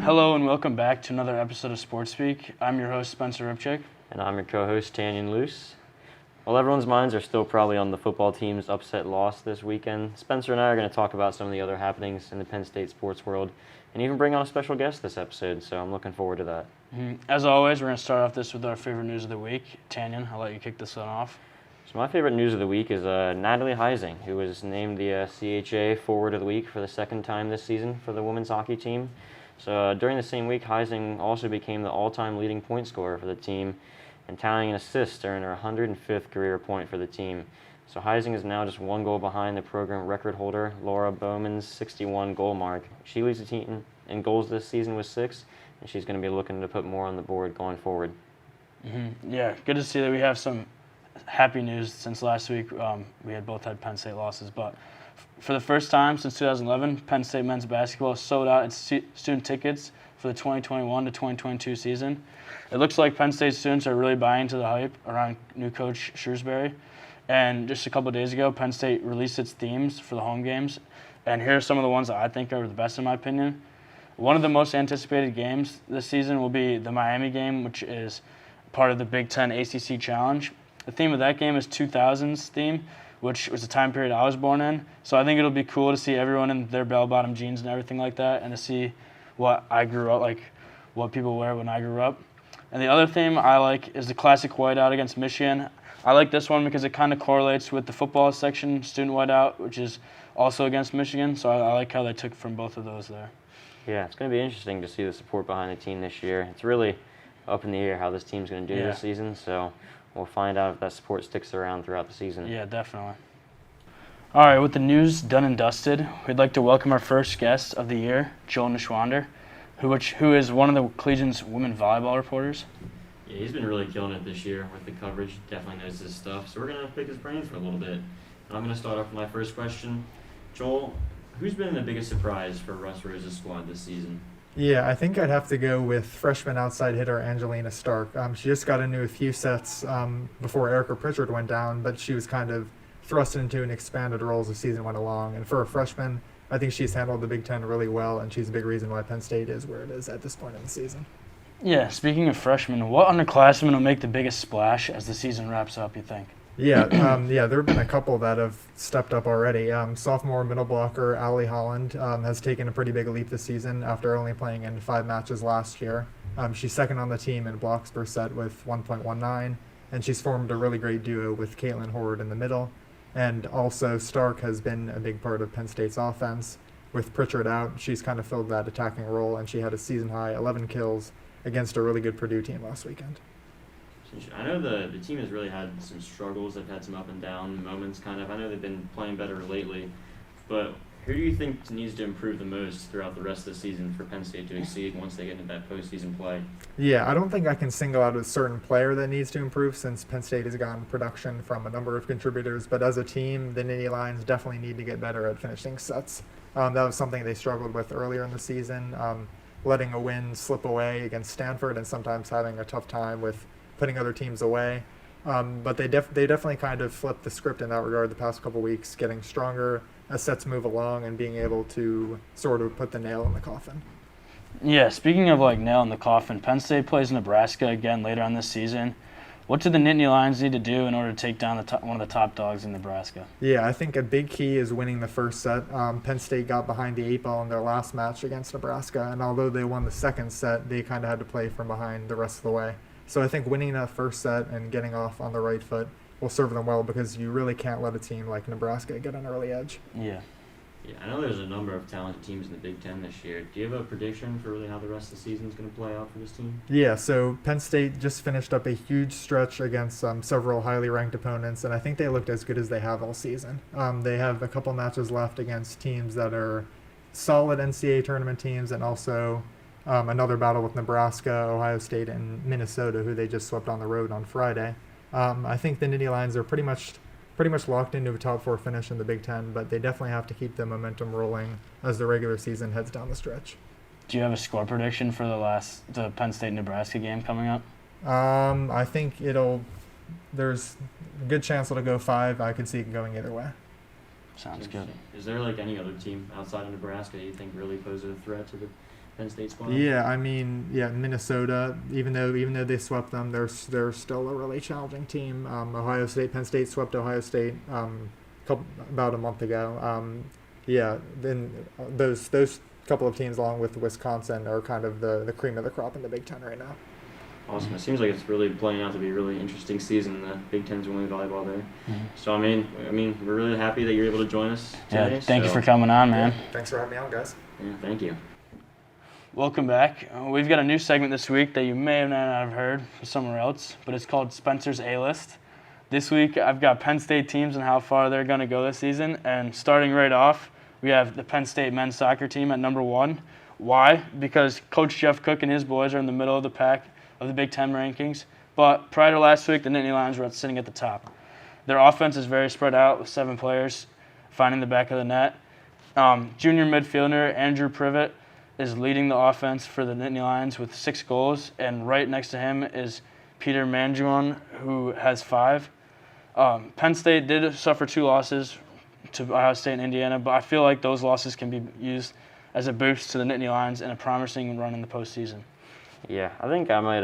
Hello and welcome back to another episode of Sports Speak. I'm your host, Spencer Ripchik. And I'm your co-host, Tanyon Loose. While everyone's minds are still probably on the football team's upset loss this weekend, Spencer and I are going to talk about some of the other happenings in the Penn State sports world and even bring on a special guest this episode, so I'm looking forward to that. As always, we're going to start off this with our favorite news of the week. Tanyon, I'll let you kick this one off. So my favorite news of the week is Natalie Heising, who was named the CHA Forward of the Week for the second time this season for the women's hockey team. So during the same week, Heising also became the all-time leading point scorer for the team and tallying an assist to earn her 105th career point for the team. So Heising is now just one goal behind the program record holder, Laura Bowman's 61 goal mark. She leads the team in goals this season with 6, and she's going to be looking to put more on the board going forward. Yeah, good to see that we have some happy news since last week. We had both had Penn State losses, but for the first time since 2011, Penn State men's basketball sold out its student tickets for the 2021 to 2022 season. It looks like Penn State students are really buying into the hype around new coach Shrewsbury. And just a couple of days ago, Penn State released its themes for the home games. And here are some of the ones that I think are the best in my opinion. One of the most anticipated games this season will be the Miami game, which is part of the Big Ten ACC Challenge. The theme of that game is 2000s theme, which was the time period I was born in. So I think it'll be cool to see everyone in their bell-bottom jeans and everything like that, and to see what I grew up, like what people wear when I grew up. And the other theme I like is the classic whiteout against Michigan. I like this one because it kind of correlates with the football section student whiteout, which is also against Michigan. So I like how they took from both of those there. Yeah, it's going to be interesting to see the support behind the team this year. It's really up in the air how this team's going to do this season, so we'll find out if that support sticks around throughout the season. Yeah, definitely. All right, with the news done and dusted, we'd like to welcome our first guest of the year, Joel Neuschwander, who is one of the Collegian's women volleyball reporters. Yeah, he's been really killing it this year with the coverage. Definitely knows his stuff. So we're going to pick his brain for a little bit. And I'm going to start off with my first question. Joel, who's been the biggest surprise for Russ Rose's squad this season? Yeah, I think I'd have to go with freshman outside hitter Angelina Stark. She just got into a few sets before Erica Pritchard went down, but she was kind of thrust into an expanded role as the season went along. And for a freshman, I think she's handled the Big Ten really well, and she's a big reason why Penn State is where it is at this point in the season. Yeah, speaking of freshmen, what underclassmen will make the biggest splash as the season wraps up, you think? Yeah, there have been a couple that have stepped up already. Sophomore middle blocker Allie Holland has taken a pretty big leap this season after only playing in 5 matches last year. She's second on the team in blocks per set with 1.19, and she's formed a really great duo with Caitlin Horde in the middle. And also Stark has been a big part of Penn State's offense. With Pritchard out, she's kind of filled that attacking role, and she had a season-high 11 kills against a really good Purdue team last weekend. I know the team has really had some struggles. They've had some up and down moments, kind of. I know they've been playing better lately. But who do you think needs to improve the most throughout the rest of the season for Penn State to exceed once they get into that postseason play? Yeah, I don't think I can single out a certain player that needs to improve since Penn State has gotten production from a number of contributors. But as a team, the Nittany Lions definitely need to get better at finishing sets. That was something they struggled with earlier in the season, letting a win slip away against Stanford and sometimes having a tough time with putting other teams away. But they definitely kind of flipped the script in that regard the past couple weeks, getting stronger as sets move along and being able to sort of put the nail in the coffin. Yeah, speaking of like nail in the coffin, Penn State plays Nebraska again later on this season. What do the Nittany Lions need to do in order to take down one of the top dogs in Nebraska? Yeah, I think a big key is winning the first set. Penn State got behind the 8 ball in their last match against Nebraska, and although they won the second set, they kind of had to play from behind the rest of the way. So I think winning that first set and getting off on the right foot will serve them well because you really can't let a team like Nebraska get an early edge. Yeah. Yeah, I know there's a number of talented teams in the Big Ten this year. Do you have a prediction for really how the rest of the season is going to play out for this team? Yeah, so Penn State just finished up a huge stretch against several highly ranked opponents, and I think they looked as good as they have all season. They have a couple matches left against teams that are solid NCAA tournament teams, and also another battle with Nebraska, Ohio State, and Minnesota, who they just swept on the road on Friday. I think the Nittany Lions are pretty much locked into a top 4 finish in the Big Ten, but they definitely have to keep the momentum rolling as the regular season heads down the stretch. Do you have a score prediction for the Penn State-Nebraska game coming up? I think there's a good chance it'll go 5. I could see it going either way. Sounds good. Is there like any other team outside of Nebraska you think really poses a threat to the Penn State squad? Yeah, I mean, Minnesota. Even though they swept them, they're still a really challenging team. Ohio State, Penn State swept Ohio State about a month ago. Then those couple of teams, along with Wisconsin, are kind of the cream of the crop in the Big Ten right now. Awesome. It seems like it's really playing out to be a really interesting season in the Big Ten's women's volleyball there. Mm-hmm. So, I mean, we're really happy that you're able to join us today. Yeah, thank you for coming on, man. Yeah, thanks for having me on, guys. Yeah, thank you. Welcome back. We've got a new segment this week that you may or may not have heard from somewhere else, but it's called Spencer's A-List. This week, I've got Penn State teams and how far they're going to go this season. And starting right off, we have the Penn State men's soccer team at number 1. Why? Because Coach Jeff Cook and his boys are in the middle of the pack of the Big Ten rankings. But prior to last week, the Nittany Lions were sitting at the top. Their offense is very spread out with 7 players finding the back of the net. Junior midfielder Andrew Privet is leading the offense for the Nittany Lions with 6 goals, and right next to him is Peter Manjuan, who has 5. Penn State did suffer 2 losses to Ohio State and Indiana, but I feel like those losses can be used as a boost to the Nittany Lions and a promising run in the postseason. Yeah, I think I might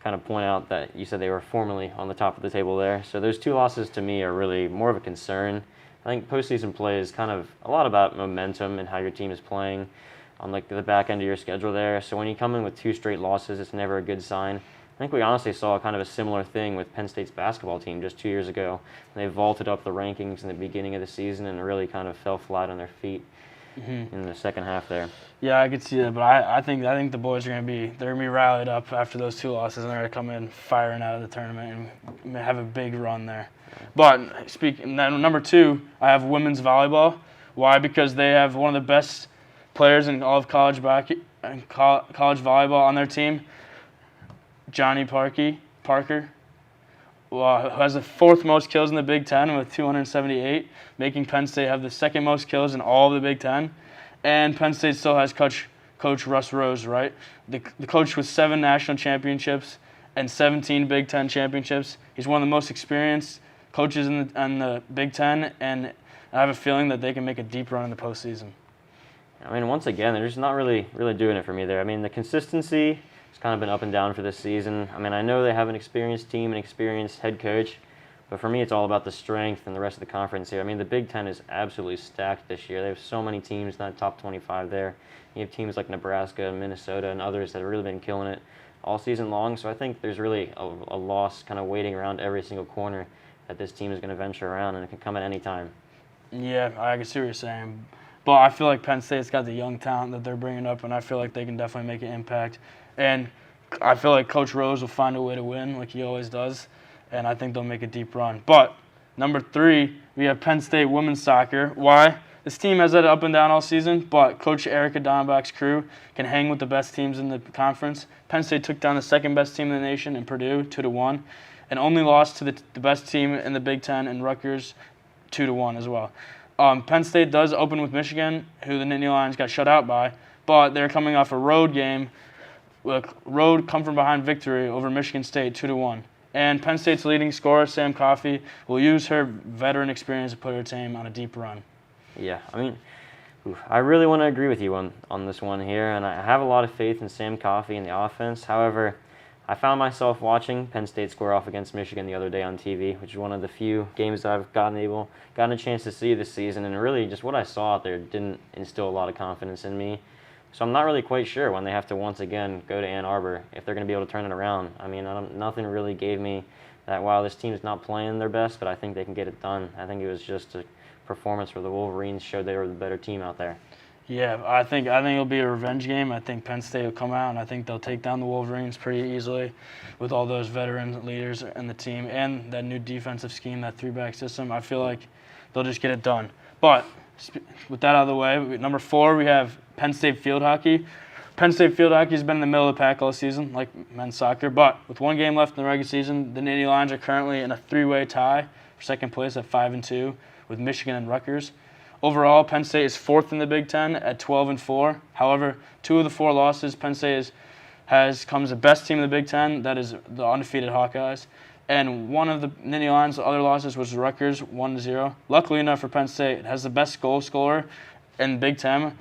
kind of point out that you said they were formerly on the top of the table there. So those 2 losses to me are really more of a concern. I think postseason play is kind of a lot about momentum and how your team is playing on like the back end of your schedule there. So when you come in with 2 straight losses, it's never a good sign. I think we honestly saw kind of a similar thing with Penn State's basketball team just 2 years ago. They vaulted up the rankings in the beginning of the season and really kind of fell flat on their feet in the second half there. Yeah, I could see that, but I think the boys are gonna be rallied up after those 2 losses, and they're gonna come in firing out of the tournament and have a big run there. But speaking then, number 2, I have women's volleyball. Why? Because they have one of the best players in all of college volleyball on their team, Johnny Parker, who has the 4th most kills in the Big Ten with 278, making Penn State have the 2nd most kills in all of the Big Ten. And Penn State still has Coach Russ Rose, right? The coach with 7 national championships and 17 Big Ten championships. He's one of the most experienced coaches in the Big Ten, and I have a feeling that they can make a deep run in the postseason. I mean, once again, they're just not really doing it for me there. I mean, the consistency has kind of been up and down for this season. I mean, I know they have an experienced team, an experienced head coach, but for me, it's all about the strength and the rest of the conference here. I mean, the Big Ten is absolutely stacked this year. They have so many teams in that top 25 there. You have teams like Nebraska and Minnesota and others that have really been killing it all season long. So I think there's really a loss kind of waiting around every single corner that this team is going to venture around, and it can come at any time. Yeah, I can see what you're saying. But I feel like Penn State's got the young talent that they're bringing up, and I feel like they can definitely make an impact. And I feel like Coach Rose will find a way to win like he always does, and I think they'll make a deep run. But number 3, we have Penn State women's soccer. Why? This team has had it up and down all season, but Coach Erica Donbach's crew can hang with the best teams in the conference. Penn State took down the 2nd best team in the nation in Purdue 2-1, and only lost to the best team in the Big Ten in Rutgers 2-1 as well. Penn State does open with Michigan, who the Nittany Lions got shut out by, but they're coming off a road game, with road come-from-behind victory over Michigan State 2-1. And Penn State's leading scorer, Sam Coffey, will use her veteran experience to put her team on a deep run. Yeah, I mean, I really want to agree with you on this one here, and I have a lot of faith in Sam Coffey and the offense. However, I found myself watching Penn State square off against Michigan the other day on TV, which is one of the few games I've gotten a chance to see this season, and really just what I saw out there didn't instill a lot of confidence in me. So I'm not really quite sure when they have to once again go to Ann Arbor if they're going to be able to turn it around. I mean, nothing really gave me that, wow, this team's not playing their best, but I think they can get it done. I think it was just a performance where the Wolverines showed they were the better team out there. Yeah, I think it'll be a revenge game. I think Penn State will come out, and I think they'll take down the Wolverines pretty easily with all those veteran leaders in the team and that new defensive scheme, that 3-back system. I feel like they'll just get it done. But with that out of the way, number 4, we have Penn State field hockey. Penn State field hockey has been in the middle of the pack all season, like men's soccer. But with 1 game left in the regular season, the Nittany Lions are currently in a 3-way tie for 2nd place at 5-2 with Michigan and Rutgers. Overall, Penn State is 4th in the Big Ten at 12-4. However, 2 of the 4 losses Penn State has come as the best team in the Big Ten, that is the undefeated Hawkeyes. And one of the Nittany Lions' other losses was Rutgers, 1-0. Luckily enough for Penn State, it has the best goal scorer in Big Ten,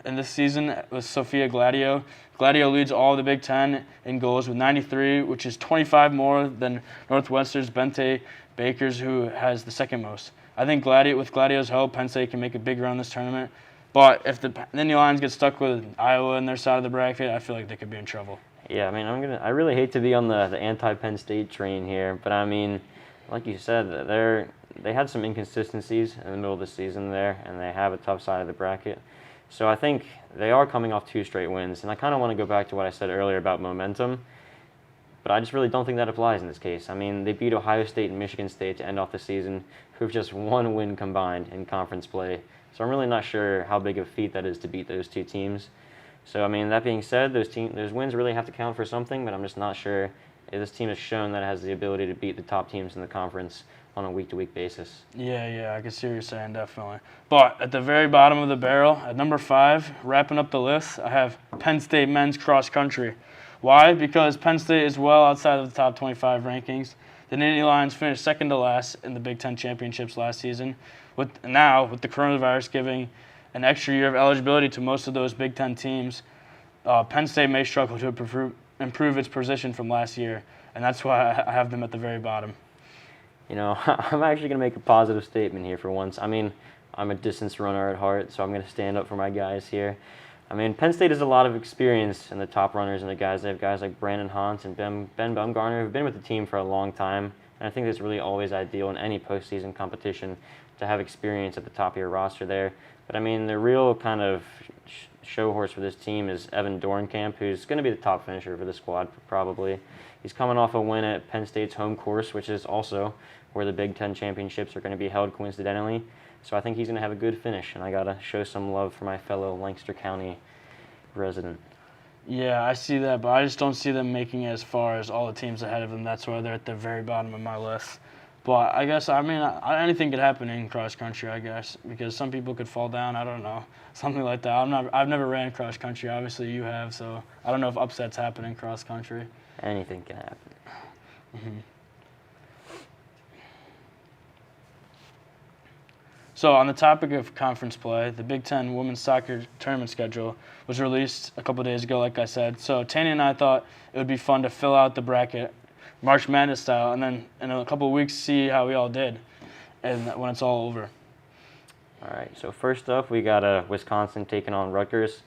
in this season was Sophia Gladio. Gladio leads all of the Big Ten in goals with 93, which is 25 more than Northwestern's Bente Bakers, who has the second most. I think with Gladio's help, Penn State can make a big run this tournament. But if the Nittany Lions get stuck with Iowa on their side of the bracket, I feel like they could be in trouble. Yeah, I mean, I really hate to be on the anti-Penn State train here, but I mean, like you said, they had some inconsistencies in the middle of the season there, and they have a tough side of the bracket. So I think they are coming off 2 straight wins, and I kind of want to go back to what I said earlier about momentum, but I just really don't think that applies in this case. I mean, they beat Ohio State and Michigan State to end off the season, who've just 1 win combined in conference play. So I'm really not sure how big of a feat that is to beat those 2 teams. So, I mean, that being said, those wins really have to count for something, but I'm just not sure if this team has shown that it has the ability to beat the top teams in the conference on a week-to-week basis. Yeah, I can see what you're saying, definitely. But at the very bottom of the barrel, at number 5, wrapping up the list, I have Penn State men's cross country. Why? Because Penn State is well outside of the top 25 rankings. The Nittany Lions finished second to last in the Big Ten championships last season. With the coronavirus giving an extra year of eligibility to most of those Big Ten teams, Penn State may struggle to improve its position from last year, and that's why I have them at the very bottom. You know, I'm actually going to make a positive statement here for once. I mean, I'm a distance runner at heart, so I'm going to stand up for my guys here. I mean, Penn State has a lot of experience in the top runners and the guys. They have guys like Brandon Haunt and Ben Bumgarner who've been with the team for a long time, and I think that's really always ideal in any postseason competition to have experience at the top of your roster there. But I mean, the real kind of show horse for this team is Evan Dornkamp, who's going to be the top finisher for the squad probably. He's coming off a win at Penn State's home course, which is also where the Big Ten championships are going to be held coincidentally. So I think he's going to have a good finish, and I got to show some love for my fellow Lancaster County resident. Yeah, I see that, but I just don't see them making it as far as all the teams ahead of them. That's why they're at the very bottom of my list. But I guess, I mean, anything could happen in cross country, I guess, because some people could fall down. I don't know, something like that. I've never ran cross country. Obviously, you have, so I don't know if upsets happen in cross country. Anything can happen. Mm-hmm. So on the topic of conference play, the Big Ten women's soccer tournament schedule was released a couple days ago, like I said. So Tanyon and I thought it would be fun to fill out the bracket March Madness style, and then in a couple of weeks see how we all did, and when it's all over. All right. So first up, we got Wisconsin taking on Rutgers.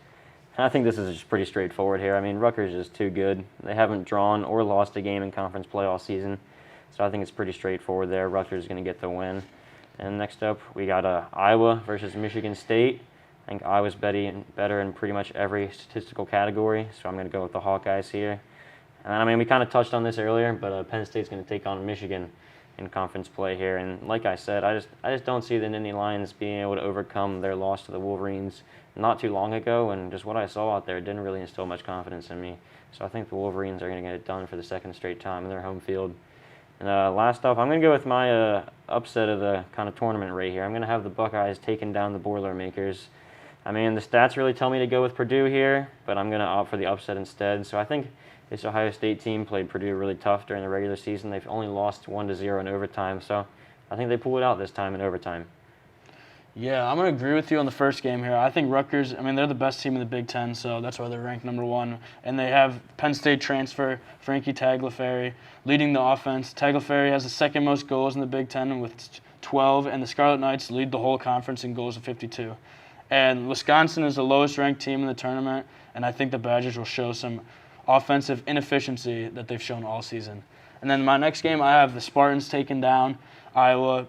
And I think this is just pretty straightforward here. I mean, Rutgers is too good. They haven't drawn or lost a game in conference play all season, so I think it's pretty straightforward there. Rutgers is going to get the win. And next up, we got Iowa versus Michigan State. I think Iowa's better in pretty much every statistical category, so I'm going to go with the Hawkeyes here. And I mean, we kind of touched on this earlier, but Penn State's going to take on Michigan in conference play here. And like I said, I just don't see the Nittany Lions being able to overcome their loss to the Wolverines not too long ago. And just what I saw out there didn't really instill much confidence in me. So I think the Wolverines are going to get it done for the second straight time in their home field. And last up, I'm going to go with my upset of the kind of tournament right here. I'm going to have the Buckeyes taking down the Boilermakers. I mean, the stats really tell me to go with Purdue here, but I'm going to opt for the upset instead. So I think this Ohio State team played Purdue really tough during the regular season. They've only lost 1-0 in overtime, so I think they pull it out this time in overtime. Yeah, I'm going to agree with you on the first game here. I think Rutgers, I mean, they're the best team in the Big Ten, so that's why they're ranked number 1. And they have Penn State transfer Frankie Tagliaferri leading the offense. Tagliaferri has the second most goals in the Big Ten with 12, and the Scarlet Knights lead the whole conference in goals of 52. And Wisconsin is the lowest ranked team in the tournament, and I think the Badgers will show some offensive inefficiency that they've shown all season. And then my next game, I have the Spartans taking down Iowa.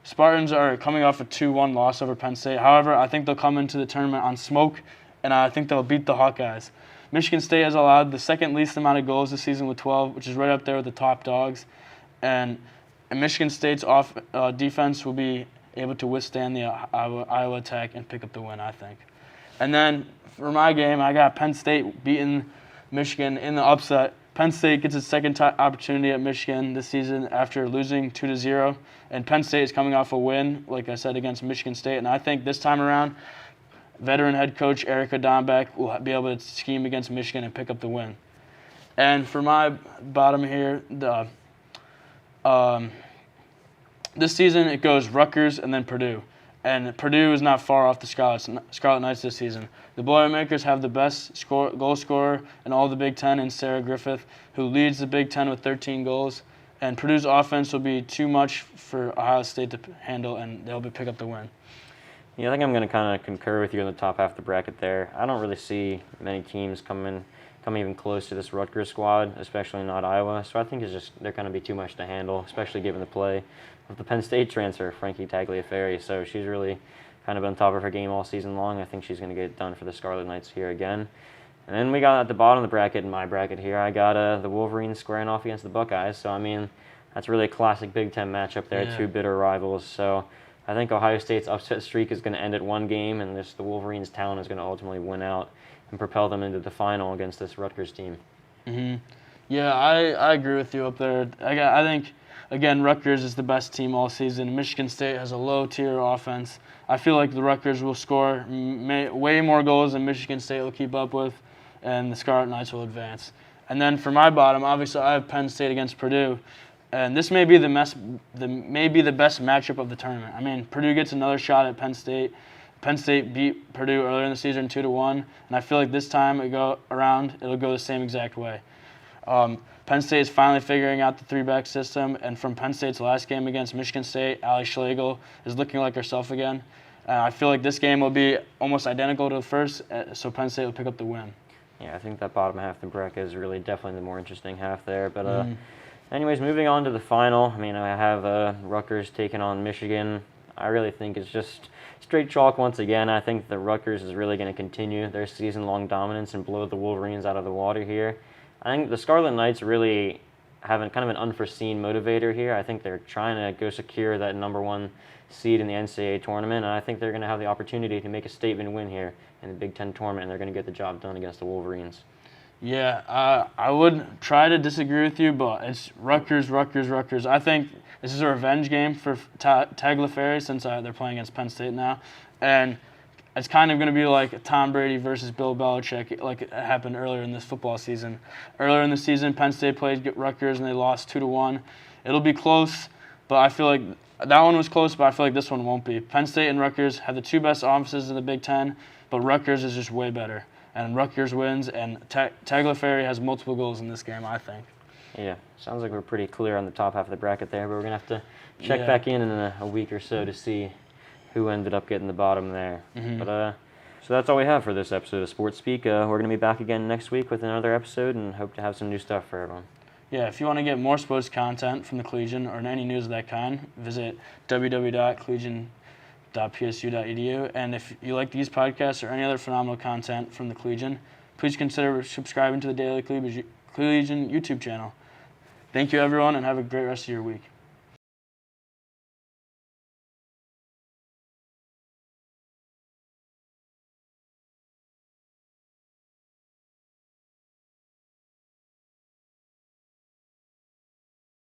Spartans are coming off a 2-1 loss over Penn State. However, I think they'll come into the tournament on smoke, and I think they'll beat the Hawkeyes. Michigan State has allowed the second least amount of goals this season with 12, which is right up there with the top dogs. And Michigan State's defense will be able to withstand the Iowa attack and pick up the win, I think. And then for my game, I got Penn State beating Michigan in the upset. Penn State gets its second opportunity at Michigan this season after losing 2-0. And Penn State is coming off a win, like I said, against Michigan State. And I think this time around, veteran head coach Erica Dombeck will be able to scheme against Michigan and pick up the win. And for my bottom here, this season it goes Rutgers and then Purdue. And Purdue is not far off the Scarlet Knights this season. The Boilermakers have the best goal scorer in all the Big Ten in Sarah Griffith, who leads the Big Ten with 13 goals. And Purdue's offense will be too much for Ohio State to handle, and they'll pick up the win. Yeah, I think I'm going to kind of concur with you in the top half of the bracket there. I don't really see many teams come even close to this Rutgers squad, especially not Iowa. So I think they're going to be too much to handle, especially given the play of the Penn State transfer, Frankie Tagliaferri. So she's really kind of on top of her game all season long. I think she's going to get it done for the Scarlet Knights here again. And then we got at the bottom of the bracket, in my bracket here, I got the Wolverines squaring off against the Buckeyes. So, I mean, that's really a classic Big Ten matchup there, Yeah. Two bitter rivals. So I think Ohio State's upset streak is going to end at one game, and the Wolverines' talent is going to ultimately win out and propel them into the final against this Rutgers team. Mm-hmm. Yeah, I agree with you up there. I think, again, Rutgers is the best team all season. Michigan State has a low-tier offense. I feel like the Rutgers will score way more goals than Michigan State will keep up with, and the Scarlet Knights will advance. And then for my bottom, obviously I have Penn State against Purdue, and this may be the best matchup of the tournament. I mean, Purdue gets another shot at Penn State. Penn State beat Purdue earlier in the season 2-1, and I feel like this time it'll go the same exact way. Penn State is finally figuring out the three-back system, and from Penn State's last game against Michigan State, Allie Schlegel is looking like herself again. I feel like this game will be almost identical to the first, so Penn State will pick up the win. Yeah, I think that bottom half of the bracket is really definitely the more interesting half there. But anyways, moving on to the final. I mean, I have Rutgers taking on Michigan. I really think it's just straight chalk once again. I think the Rutgers is really going to continue their season-long dominance and blow the Wolverines out of the water here. I think the Scarlet Knights really have kind of an unforeseen motivator here. I think they're trying to go secure that #1 seed in the NCAA tournament, and I think they're going to have the opportunity to make a statement win here in the Big Ten tournament, and they're going to get the job done against the Wolverines. Yeah, I would try to disagree with you, but it's Rutgers. I think this is a revenge game for Tagliaferri since they're playing against Penn State now, and it's kind of going to be like Tom Brady versus Bill Belichick, like it happened earlier in this football season. Earlier in the season, Penn State played Rutgers and they lost 2-1. It'll be close, but I feel like that one was close, but I feel like this one won't be. Penn State and Rutgers have the two best offenses in the Big Ten, but Rutgers is just way better. And Rutgers wins, and Tagliaferri has multiple goals in this game, I think. Yeah, sounds like we're pretty clear on the top half of the bracket there, but we're going to have to check back in a week or so to see who ended up getting the bottom there. Mm-hmm. But so that's all we have for this episode of Sports Speak. We're going to be back again next week with another episode and hope to have some new stuff for everyone. Yeah, if you want to get more sports content from the Collegian or any news of that kind, visit www.collegian.psu.edu. And if you like these podcasts or any other phenomenal content from the Collegian, please consider subscribing to the Daily Collegian YouTube channel. Thank you, everyone, and have a great rest of your week.